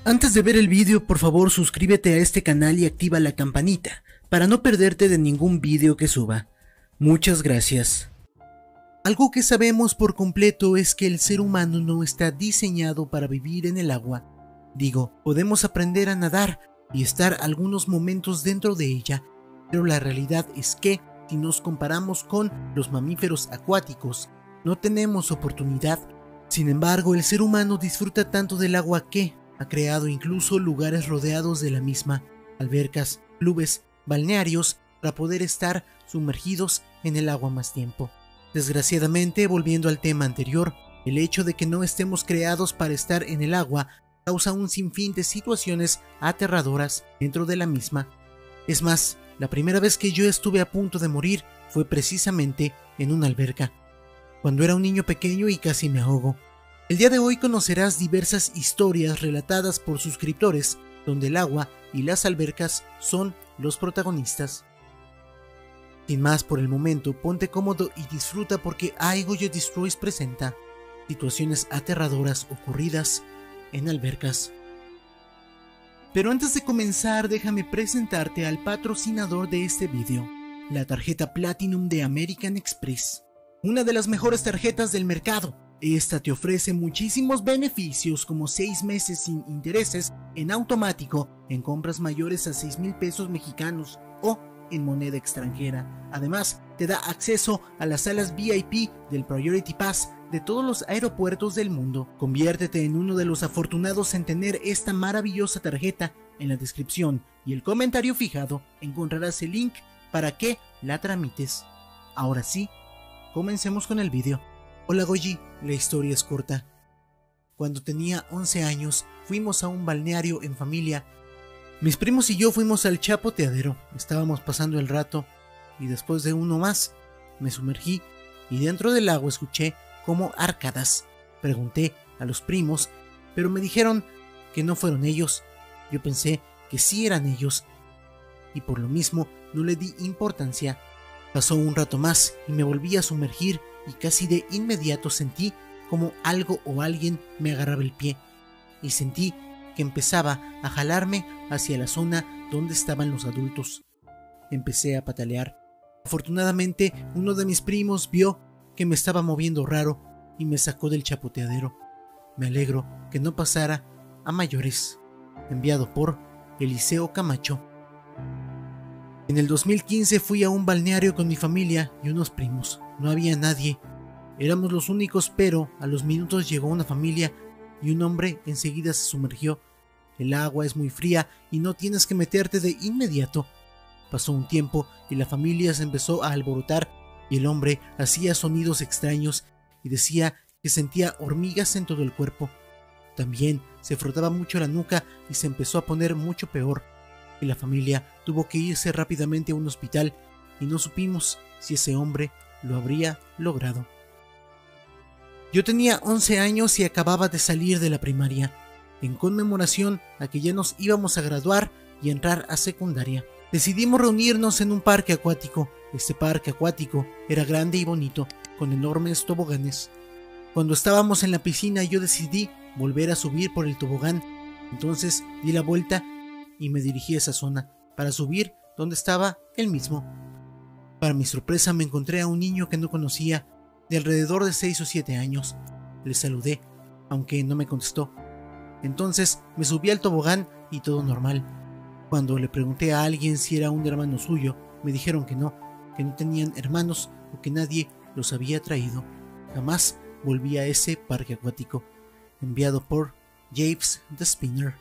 Antes de ver el vídeo, por favor suscríbete a este canal y activa la campanita para no perderte de ningún vídeo que suba. Muchas gracias. Algo que sabemos por completo es que el ser humano no está diseñado para vivir en el agua. Digo, podemos aprender a nadar y estar algunos momentos dentro de ella, pero la realidad es que, si nos comparamos con los mamíferos acuáticos, no tenemos oportunidad. Sin embargo, el ser humano disfruta tanto del agua que ha creado incluso lugares rodeados de la misma, albercas, clubes, balnearios, para poder estar sumergidos en el agua más tiempo. Desgraciadamente, volviendo al tema anterior, el hecho de que no estemos creados para estar en el agua causa un sinfín de situaciones aterradoras dentro de la misma. Es más, la primera vez que yo estuve a punto de morir fue precisamente en una alberca, cuando era un niño pequeño y casi me ahogo. El día de hoy conocerás diversas historias relatadas por suscriptores, donde el agua y las albercas son los protagonistas. Sin más por el momento, ponte cómodo y disfruta porque I Goyo Destroys presenta situaciones aterradoras ocurridas en albercas. Pero antes de comenzar, déjame presentarte al patrocinador de este video, la tarjeta Platinum de American Express, una de las mejores tarjetas del mercado. Esta te ofrece muchísimos beneficios como 6 meses sin intereses en automático en compras mayores a 6,000 pesos mexicanos o en moneda extranjera. Además, te da acceso a las salas VIP del Priority Pass de todos los aeropuertos del mundo. Conviértete en uno de los afortunados en tener esta maravillosa tarjeta. En la descripción y el comentario fijado encontrarás el link para que la tramites. Ahora sí, comencemos con el vídeo. Hola Goyi, la historia es corta. Cuando tenía 11 años, fuimos a un balneario en familia. Mis primos y yo fuimos al chapoteadero. Estábamos pasando el rato y después de uno más, me sumergí y dentro del agua escuché como arcadas. Pregunté a los primos, pero me dijeron que no fueron ellos. Yo pensé que sí eran ellos y por lo mismo no le di importancia. Pasó un rato más y me volví a sumergir y casi de inmediato sentí como algo o alguien me agarraba el pie y sentí que empezaba a jalarme hacia la zona donde estaban los adultos. Empecé a patalear. Afortunadamente, uno de mis primos vio que me estaba moviendo raro y me sacó del chapoteadero. Me alegro que no pasara a mayores. Enviado por Eliseo Camacho. En el 2015 fui a un balneario con mi familia y unos primos. No había nadie. Éramos los únicos, pero a los minutos llegó una familia y un hombre enseguida se sumergió. El agua es muy fría y no tienes que meterte de inmediato. Pasó un tiempo y la familia se empezó a alborotar y el hombre hacía sonidos extraños y decía que sentía hormigas en todo el cuerpo. También se frotaba mucho la nuca y se empezó a poner mucho peor. Y la familia tuvo que irse rápidamente a un hospital y no supimos si ese hombre lo habría logrado. Yo tenía 11 años y acababa de salir de la primaria, en conmemoración a que ya nos íbamos a graduar y entrar a secundaria. Decidimos reunirnos en un parque acuático. Este parque acuático era grande y bonito, con enormes toboganes. Cuando estábamos en la piscina yo decidí volver a subir por el tobogán, entonces di la vuelta y me dirigí a esa zona para subir donde estaba él mismo. Para mi sorpresa me encontré a un niño que no conocía, de alrededor de 6 o 7 años. Le saludé, aunque no me contestó. Entonces me subí al tobogán y todo normal. Cuando le pregunté a alguien si era un hermano suyo, me dijeron que no tenían hermanos o que nadie los había traído. Jamás volví a ese parque acuático. Enviado por James the Spinner.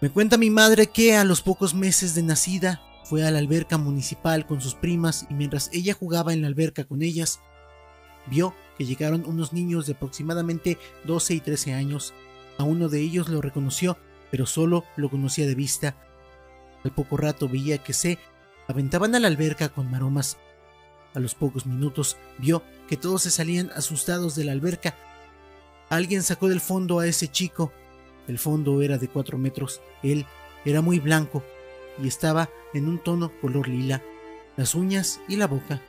Me cuenta mi madre que a los pocos meses de nacida fue a la alberca municipal con sus primas y mientras ella jugaba en la alberca con ellas, vio que llegaron unos niños de aproximadamente 12 y 13 años. A uno de ellos lo reconoció, pero solo lo conocía de vista. Al poco rato veía que se aventaban a la alberca con maromas. A los pocos minutos vio que todos se salían asustados de la alberca. Alguien sacó del fondo a ese chico. El fondo era de 4 metros. Él era muy blanco y estaba en un tono color lila, las uñas y la boca.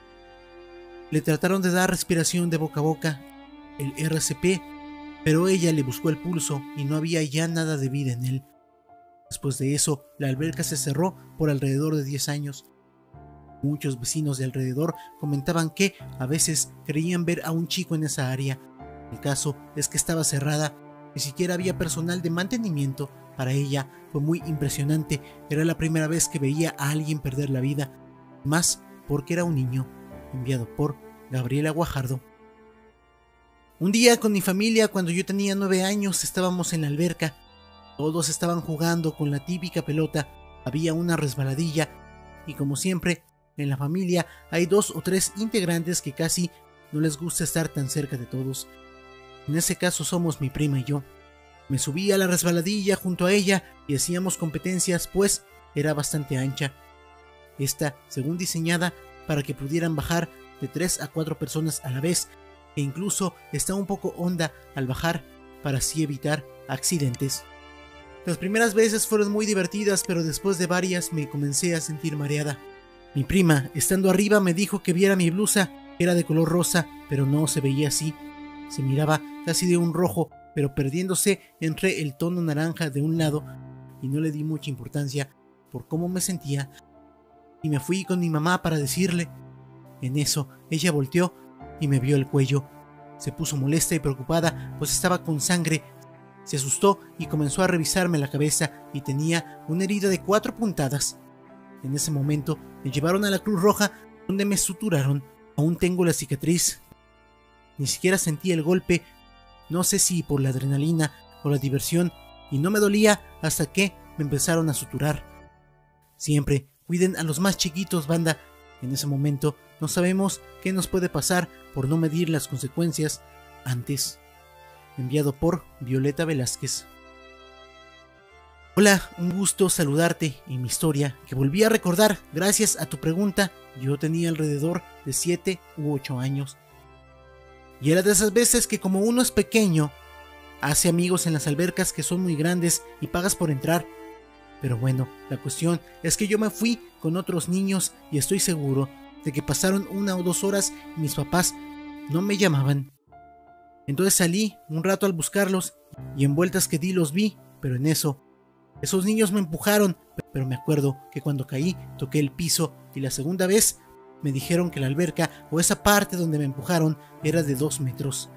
Le trataron de dar respiración de boca a boca, el RCP, pero ella le buscó el pulso y no había ya nada de vida en él. Después de eso, la alberca se cerró por alrededor de 10 años. Muchos vecinos de alrededor comentaban que a veces creían ver a un chico en esa área. El caso es que estaba cerrada, ni siquiera había personal de mantenimiento. Para ella fue muy impresionante, era la primera vez que veía a alguien perder la vida, más porque era un niño. Enviado por Gabriela Guajardo. Un día con mi familia, cuando yo tenía 9 años, estábamos en la alberca. Todos estaban jugando con la típica pelota, había una resbaladilla y como siempre, en la familia hay 2 o 3 integrantes que casi no les gusta estar tan cerca de todos. En ese caso somos mi prima y yo. Me subí a la resbaladilla junto a ella y hacíamos competencias, pues era bastante ancha. Esta, según diseñada, para que pudieran bajar de 3 a 4 personas a la vez, e incluso está un poco honda al bajar para así evitar accidentes. Las primeras veces fueron muy divertidas, pero después de varias me comencé a sentir mareada. Mi prima, estando arriba, me dijo que viera mi blusa, que era de color rosa, pero no se veía así. Se miraba casi de un rojo, pero perdiéndose entre el tono naranja de un lado, y no le di mucha importancia por cómo me sentía, y me fui con mi mamá para decirle. En eso, ella volteó y me vio el cuello. Se puso molesta y preocupada, pues estaba con sangre. Se asustó y comenzó a revisarme la cabeza y tenía una herida de 4 puntadas. En ese momento me llevaron a la Cruz Roja, donde me suturaron. Aún tengo la cicatriz. Ni siquiera sentí el golpe, no sé si por la adrenalina o la diversión, y no me dolía hasta que me empezaron a suturar. Siempre cuiden a los más chiquitos, banda. En ese momento no sabemos qué nos puede pasar por no medir las consecuencias antes. Enviado por Violeta Velázquez. Hola, un gusto saludarte. En mi historia, que volví a recordar gracias a tu pregunta, yo tenía alrededor de 7 u 8 años. Y era de esas veces que, como uno es pequeño, hace amigos en las albercas que son muy grandes y pagas por entrar. Pero bueno, la cuestión es que yo me fui con otros niños y estoy seguro de que pasaron 1 o 2 horas y mis papás no me llamaban. Entonces salí un rato al buscarlos y en vueltas que di los vi, pero en eso, esos niños me empujaron, pero me acuerdo que cuando caí toqué el piso y la segunda vez me dijeron que la alberca o esa parte donde me empujaron era de 2 metros.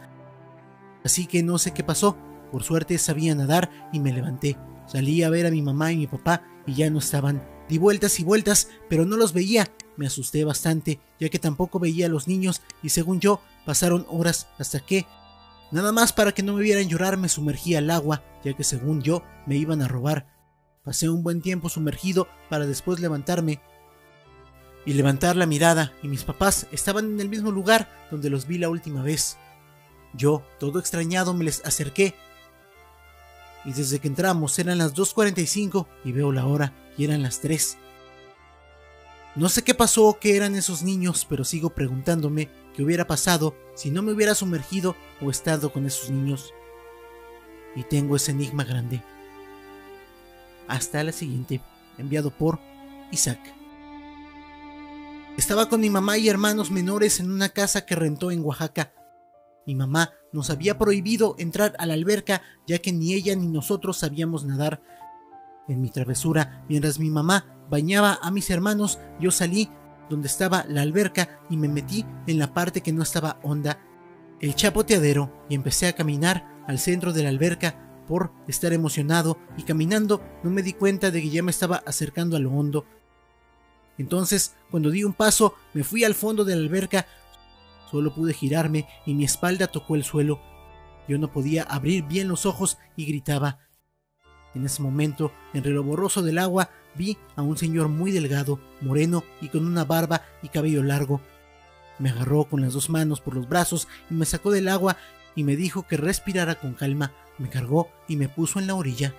Así que no sé qué pasó, por suerte sabía nadar y me levanté. Salí a ver a mi mamá y mi papá y ya no estaban. Di vueltas y vueltas, pero no los veía. Me asusté bastante, ya que tampoco veía a los niños y según yo, pasaron horas hasta que, nada más para que no me vieran llorar, me sumergí al agua, ya que según yo, me iban a robar. Pasé un buen tiempo sumergido para después levantarme y levantar la mirada, y mis papás estaban en el mismo lugar donde los vi la última vez. Yo, todo extrañado, me les acerqué. Y desde que entramos eran las 2:45 y veo la hora y eran las 3. No sé qué pasó o qué eran esos niños, pero sigo preguntándome qué hubiera pasado si no me hubiera sumergido o estado con esos niños. Y tengo ese enigma grande. Hasta la siguiente. Enviado por Isaac. Estaba con mi mamá y hermanos menores en una casa que rentó en Oaxaca. Mi mamá nos había prohibido entrar a la alberca, ya que ni ella ni nosotros sabíamos nadar. En mi travesura, mientras mi mamá bañaba a mis hermanos, yo salí donde estaba la alberca y me metí en la parte que no estaba honda, el chapoteadero, y empecé a caminar al centro de la alberca. Por estar emocionado y caminando, no me di cuenta de que ya me estaba acercando a lo hondo. Entonces, cuando di un paso, me fui al fondo de la alberca. Solo pude girarme y mi espalda tocó el suelo. Yo no podía abrir bien los ojos y gritaba. En ese momento, entre lo borroso del agua, vi a un señor muy delgado, moreno y con una barba y cabello largo. Me agarró con las 2 manos por los brazos y me sacó del agua y me dijo que respirara con calma. Me cargó y me puso en la orilla.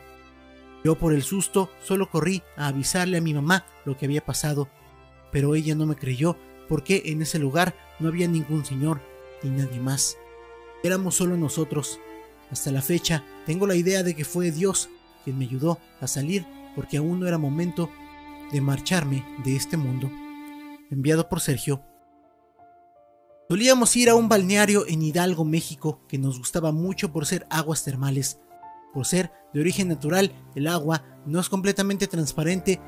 Yo, por el susto, solo corrí a avisarle a mi mamá lo que había pasado, pero ella no me creyó porque en ese lugar no había ningún señor ni nadie más. Éramos solo nosotros. Hasta la fecha tengo la idea de que fue Dios quien me ayudó a salir, porque aún no era momento de marcharme de este mundo. Enviado por Sergio. Solíamos ir a un balneario en Hidalgo, México, que nos gustaba mucho por ser aguas termales. Por ser de origen natural, el agua no es completamente transparente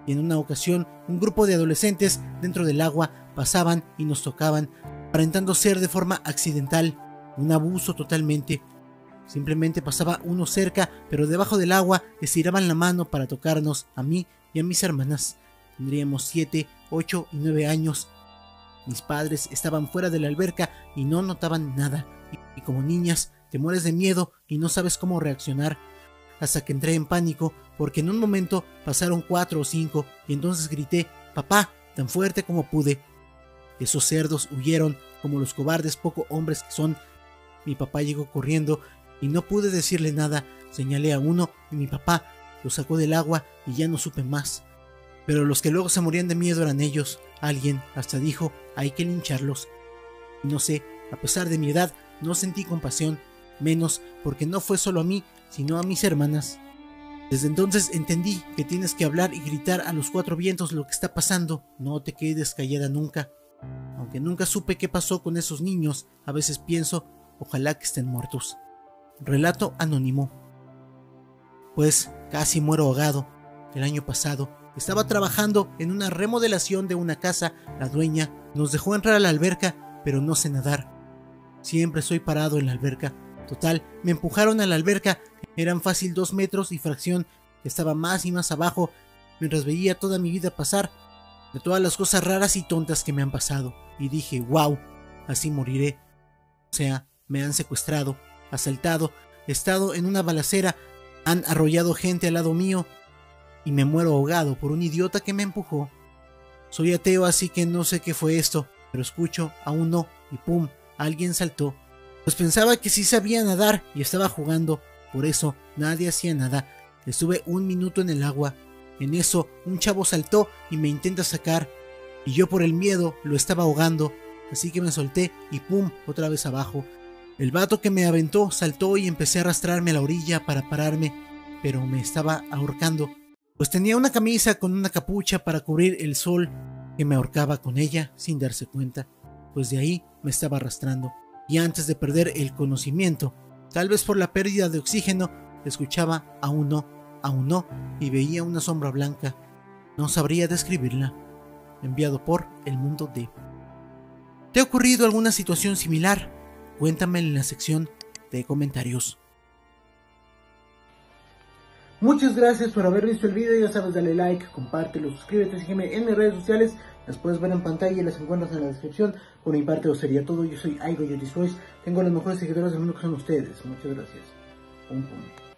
y en una ocasión un grupo de adolescentes dentro del agua pasaban y nos tocaban, aparentando ser de forma accidental, un abuso totalmente. Simplemente pasaba uno cerca, pero debajo del agua estiraban la mano para tocarnos, a mí y a mis hermanas. Tendríamos 7, 8 y 9 años. Mis padres estaban fuera de la alberca y no notaban nada, y como niñas te mueres de miedo y no sabes cómo reaccionar, hasta que entré en pánico porque en un momento pasaron 4 o 5 y entonces grité «papá» tan fuerte como pude. Esos cerdos huyeron como los cobardes poco hombres que son. Mi papá llegó corriendo y no pude decirle nada, señalé a uno y mi papá lo sacó del agua y ya no supe más. Pero los que luego se morían de miedo eran ellos. Alguien hasta dijo, hay que lincharlos. Y no sé, a pesar de mi edad, no sentí compasión, menos porque no fue solo a mí, sino a mis hermanas. Desde entonces entendí que tienes que hablar y gritar a los 4 vientos lo que está pasando, no te quedes callada nunca. Aunque nunca supe qué pasó con esos niños, a veces pienso, ojalá que estén muertos. Relato anónimo. Pues casi muero ahogado. El año pasado estaba trabajando en una remodelación de una casa. La dueña nos dejó entrar a la alberca, pero no sé nadar. Siempre estoy parado en la alberca. Total, me empujaron a la alberca. Eran fácil 2 metros y fracción. Estaba más y más abajo, mientras veía toda mi vida pasar, de todas las cosas raras y tontas que me han pasado. Y dije, wow, así moriré. O sea, me han secuestrado, asaltado, he estado en una balacera, han arrollado gente al lado mío y me muero ahogado por un idiota que me empujó. Soy ateo, así que no sé qué fue esto, pero escucho a un no y pum, alguien saltó. Pues pensaba que sí sabía nadar y estaba jugando, por eso nadie hacía nada. Estuve 1 minuto en el agua. En eso un chavo saltó y me intenta sacar y yo por el miedo lo estaba ahogando, así que me solté y pum, otra vez abajo. El vato que me aventó saltó y empecé a arrastrarme a la orilla para pararme, pero me estaba ahorcando, pues tenía una camisa con una capucha para cubrir el sol que me ahorcaba con ella sin darse cuenta, pues de ahí me estaba arrastrando. Y antes de perder el conocimiento, tal vez por la pérdida de oxígeno, escuchaba a un no y veía una sombra blanca. No sabría describirla. Enviado por El Mundo D. ¿Te ha ocurrido alguna situación similar? Cuéntame en la sección de comentarios. Muchas gracias por haber visto el video, ya sabes, dale like, compártelo, suscríbete, sígueme en mis redes sociales, las puedes ver en pantalla y las encuentras en la descripción. Por mi parte eso sería todo, yo soy Aigo Yotis Voice, tengo los mejores seguidores del mundo que son ustedes, muchas gracias. Pum, pum.